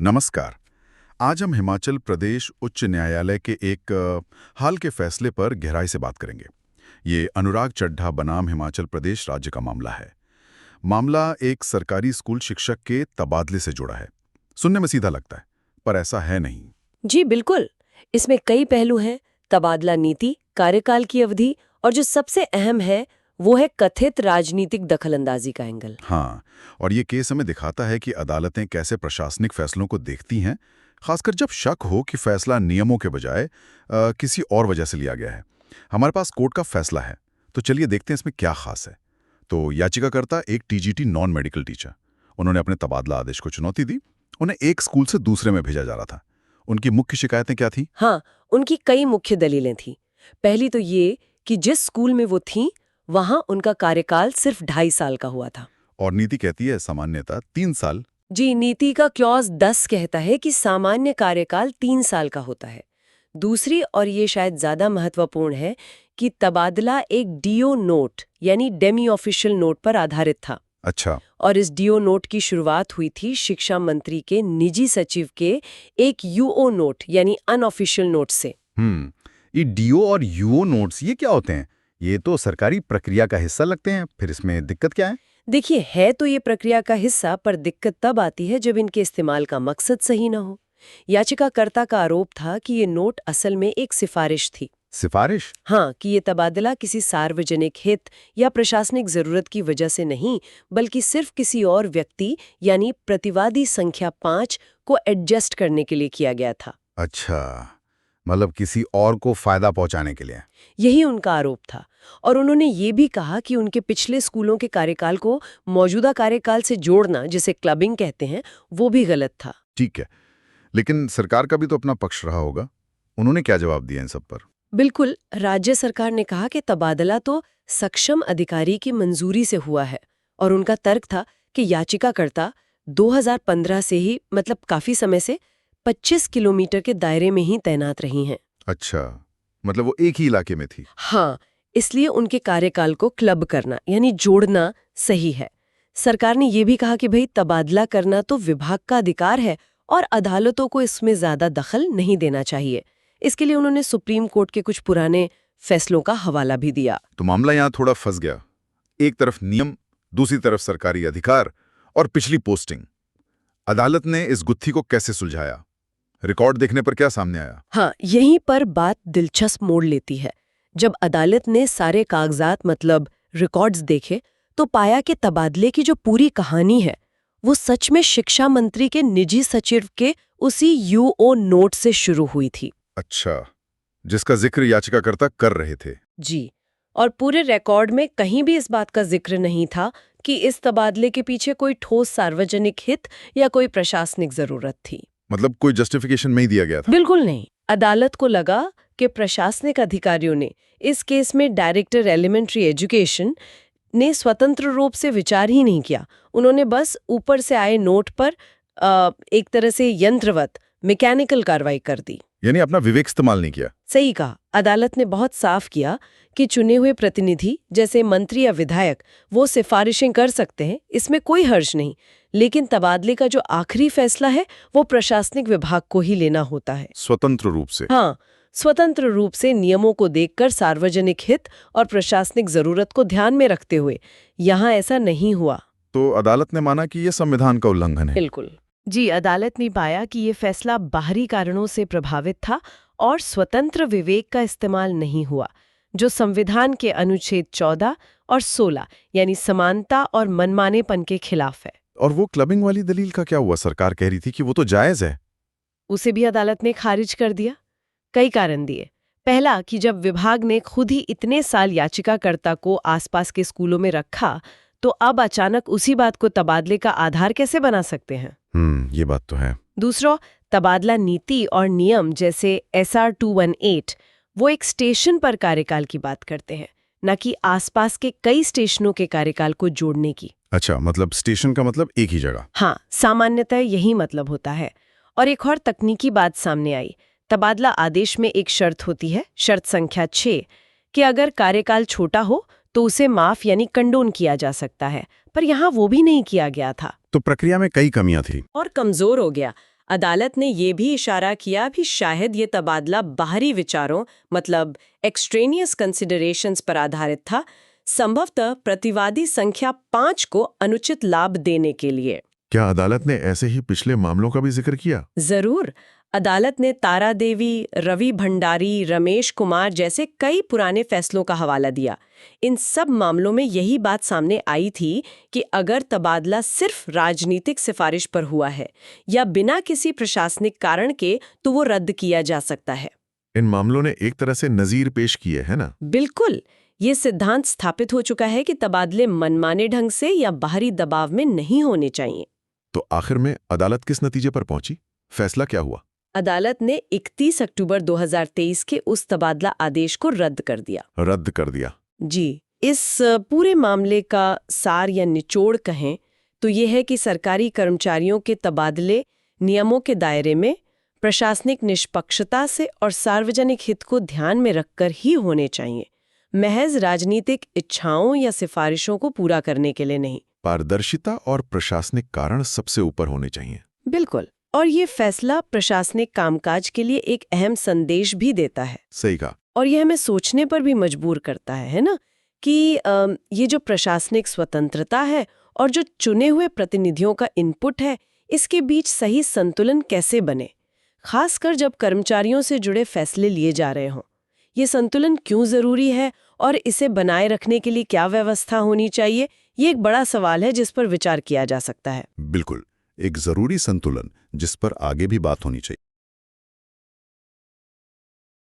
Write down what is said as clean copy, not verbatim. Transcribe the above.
नमस्कार। आज हम हिमाचल प्रदेश उच्च न्यायालय के एक हाल के फैसले पर गहराई से बात करेंगे। ये अनुराग चड्ढा बनाम हिमाचल प्रदेश राज्य का मामला है। मामला एक सरकारी स्कूल शिक्षक के तबादले से जुड़ा है। सुनने में सीधा लगता है, पर ऐसा है नहीं। जी बिल्कुल। इसमें कई पहलू हैं। तबादला नीति, कार्यकाल की अवधि और जो सबसे अहम है वो है कथित राजनीतिक दखलंदाजी का एंगल। हाँ, और ये केस हमें दिखाता है कि अदालतें कैसे प्रशासनिक फैसलों को देखती हैं, खासकर जब शक हो कि फैसला नियमों के बजाय किसी और वजह से लिया गया है। हमारे पास कोर्ट का फैसला है, तो चलिए देखते हैं इसमें क्या खास है। तो याचिकाकर्ता एक टीजीटी नॉन मेडिकल टीचर, उन्होंने अपने तबादला आदेश को चुनौती दी। उन्हें एक स्कूल से दूसरे में भेजा जा रहा था। उनकी मुख्य शिकायतें क्या थी? हाँ, उनकी कई मुख्य दलीलें थीं। पहली तो ये कि जिस स्कूल में वो थीं वहां उनका कार्यकाल सिर्फ 2.5 साल का हुआ था। और नीति कहती है सामान्यतः 3 साल। जी, नीति का क्लॉज 10 कहता है कि सामान्य कार्यकाल 3 साल का होता है। दूसरी, और ये शायद ज्यादा महत्वपूर्ण है, कि तबादला एक डीओ नोट यानी डेमी ऑफिशियल नोट पर आधारित था। अच्छा। और इस डीओ नोट की शुरुआत हुई थी शिक्षा मंत्री के निजी सचिव के एक यूओ नोट यानी अनऑफिशियल नोट से। ये डीओ और यूओ नोट्स ये क्या होते हैं? ये तो सरकारी प्रक्रिया का हिस्सा लगते हैं, फिर इसमें दिक्कत क्या है? देखिए, है तो ये प्रक्रिया का हिस्सा, पर दिक्कत तब आती है जब इनके इस्तेमाल का मकसद सही न हो। याचिकाकर्ता का आरोप था कि ये नोट असल में एक सिफारिश थी। सिफारिश? हाँ, कि ये तबादला किसी सार्वजनिक हित या प्रशासनिक जरूरत की वजह से नहीं, बल्कि सिर्फ किसी और व्यक्ति यानी प्रतिवादी संख्या 5 को एडजस्ट करने के लिए किया गया था। अच्छा, मतलब किसी और को फायदा पहुंचाने के लिए। यही उनका आरोप था। और उन्होंने ये भी कहा कि उनके पिछले स्कूलों के कार्यकाल को मौजूदा कार्यकाल से जोड़ना, जिसे क्लबिंग कहते हैं, वो भी गलत था। ठीक है, लेकिन सरकार का भी तो अपना पक्ष रहा होगा। उन्होंने क्या जवाब दिया इन सब पर? बिल्कुल, राज्य सरकार ने कहा कि तबादला तो सक्षम अधिकारी की मंजूरी से हुआ है। और उनका तर्क था कि याचिकाकर्ता 2015 से ही, मतलब काफी समय से, 25 किलोमीटर के दायरे में ही तैनात रही हैं। अच्छा, मतलब वो एक ही इलाके में थी। हाँ, इसलिए उनके कार्यकाल को क्लब करना यानी जोड़ना सही है। सरकार ने यह भी कहा कि भाई, तबादला करना तो विभाग का अधिकार है और अदालतों को इसमें ज्यादा दखल नहीं देना चाहिए। इसके लिए उन्होंने सुप्रीम कोर्ट के कुछ पुराने फैसलों का हवाला भी दिया। तो मामला यहाँ थोड़ा फंस गया। एक तरफ नियम, दूसरी तरफ सरकारी अधिकार और पिछली पोस्टिंग। अदालत ने इस गुत्थी को कैसे सुलझाया? रिकॉर्ड देखने पर क्या सामने आया? हाँ, यहीं पर बात दिलचस्प मोड़ लेती है। जब अदालत ने सारे कागजात, मतलब रिकॉर्ड्स देखे, तो पाया कि तबादले की जो पूरी कहानी है वो सच में शिक्षा मंत्री के निजी सचिव के उसी यूओ नोट से शुरू हुई थी। अच्छा, जिसका जिक्र याचिकाकर्ता कर रहे थे। जी, और पूरे रिकॉर्ड में कहीं भी इस बात का जिक्र नहीं था कि इस तबादले के पीछे कोई ठोस सार्वजनिक हित या कोई प्रशासनिक जरूरत थी। मतलब कोई जस्टिफिकेशन नहीं दिया गया था? बिल्कुल नहीं। अदालत को लगा कि प्रशासनिक अधिकारियों ने, इस केस में डायरेक्टर एलिमेंट्री एजुकेशन ने, स्वतंत्र रूप से विचार ही नहीं किया। उन्होंने बस ऊपर से आए नोट पर एक तरह से यंत्रवत मैकेनिकल कार्रवाई कर दी। यानी अपना विवेक इस्तेमाल नहीं किया। सही कहा। अदालत ने बहुत साफ किया कि चुने हुए प्रतिनिधि जैसे मंत्री या विधायक वो सिफारिशें कर सकते हैं, इसमें कोई हर्ज नहीं, लेकिन तबादले का जो आखिरी फैसला है वो प्रशासनिक विभाग को ही लेना होता है, स्वतंत्र रूप से। हाँ, स्वतंत्र रूप से, नियमों को देखकर, सार्वजनिक हित और प्रशासनिक जरूरत को ध्यान में रखते हुए। यहाँ ऐसा नहीं हुआ। तो अदालत ने माना कि यह संविधान का उल्लंघन है। बिल्कुल जी, अदालत ने पाया कि ये फैसला बाहरी कारणों से प्रभावित था और स्वतंत्र विवेक का इस्तेमाल नहीं हुआ, जो संविधान के अनुच्छेद 14 और 16 यानी समानता और मनमानेपन के खिलाफ है। और वो क्लबिंग वाली दलील का क्या हुआ? सरकार कह रही थी कि वो तो जायज है। उसे भी अदालत ने खारिज कर दिया। कई कारण दिए। पहला, कि जब विभाग ने खुद ही इतने साल याचिकाकर्ता को आसपास के स्कूलों में रखा, तो अब अचानक उसी बात को तबादले का आधार कैसे बना सकते हैं? ये बात तो है। दूसरा, तबादला नीति और नियम जैसे SR 218 वो एक स्टेशन पर कार्यकाल की बात करते हैं, न कि आसपास के कई स्टेशनों के कार्यकाल को जोड़ने की। अच्छा, मतलब स्टेशन का मतलब एक ही जगह। हाँ, सामान्यतः यही मतलब होता है। और एक और तकनीकी बात सामने आई। तबादला आदेश में एक शर्त होती है, शर्त संख्या 6, कि अगर कार्यकाल छोटा हो तो उसे माफ यानी कंडोन किया जा सकता है, पर यहाँ वो भी नहीं किया गया था। तो प्रक्रिया में कई कमियां थी। और कमजोर हो गया। अदालत ने ये भी इशारा किया भी शायद ये तबादला बाहरी विचारों मतलब एक्सट्रेनियस कंसिडरेशंस पर आधारित था, संभवतः प्रतिवादी संख्या 5 को अनुचित लाभ देने के लिए। क्या अदालत ने ऐसे ही पिछले मामलों का भी जिक्र किया? जरूर। अदालत ने तारा देवी, रवि भंडारी, रमेश कुमार जैसे कई पुराने फैसलों का हवाला दिया। इन सब मामलों में यही बात सामने आई थी कि अगर तबादला सिर्फ राजनीतिक सिफारिश पर हुआ है या बिना किसी प्रशासनिक कारण के, तो वो रद्द किया जा सकता है। इन मामलों ने एक तरह से नजीर पेश किए है ना? बिल्कुल। ये सिद्धांत स्थापित हो चुका है कि तबादले मनमाने ढंग से या बाहरी दबाव में नहीं होने चाहिए। तो आखिर में अदालत किस नतीजे पर पहुंची? फैसला क्या हुआ? अदालत ने 31 अक्टूबर 2023 के उस तबादला आदेश को रद्द कर दिया। रद्द कर दिया। जी। इस पूरे मामले का सार या निचोड़ कहें तो ये है कि सरकारी कर्मचारियों के तबादले नियमों के दायरे में प्रशासनिक निष्पक्षता से और सार्वजनिक हित को ध्यान में रखकर ही होने चाहिए, महज राजनीतिक इच्छाओं या सिफारिशों को पूरा करने के लिए नहीं। पारदर्शिता और प्रशासनिक कारण सबसे ऊपर होने चाहिए। बिल्कुल। और ये फैसला प्रशासनिक कामकाज के लिए एक अहम संदेश भी देता है। सही कहा। और ये हमें सोचने पर भी मजबूर करता है ना, कि ये जो प्रशासनिक स्वतंत्रता है और जो चुने हुए प्रतिनिधियों का इनपुट है, इसके बीच सही संतुलन कैसे बने, खासकर जब कर्मचारियों से जुड़े फैसले लिए जा रहे हों। ये संतुलन क्यों जरूरी है और इसे बनाए रखने के लिए क्या व्यवस्था होनी चाहिए, ये एक बड़ा सवाल है जिस पर विचार किया जा सकता है। बिल्कुल, एक जरूरी संतुलन जिस पर आगे भी बात होनी चाहिए।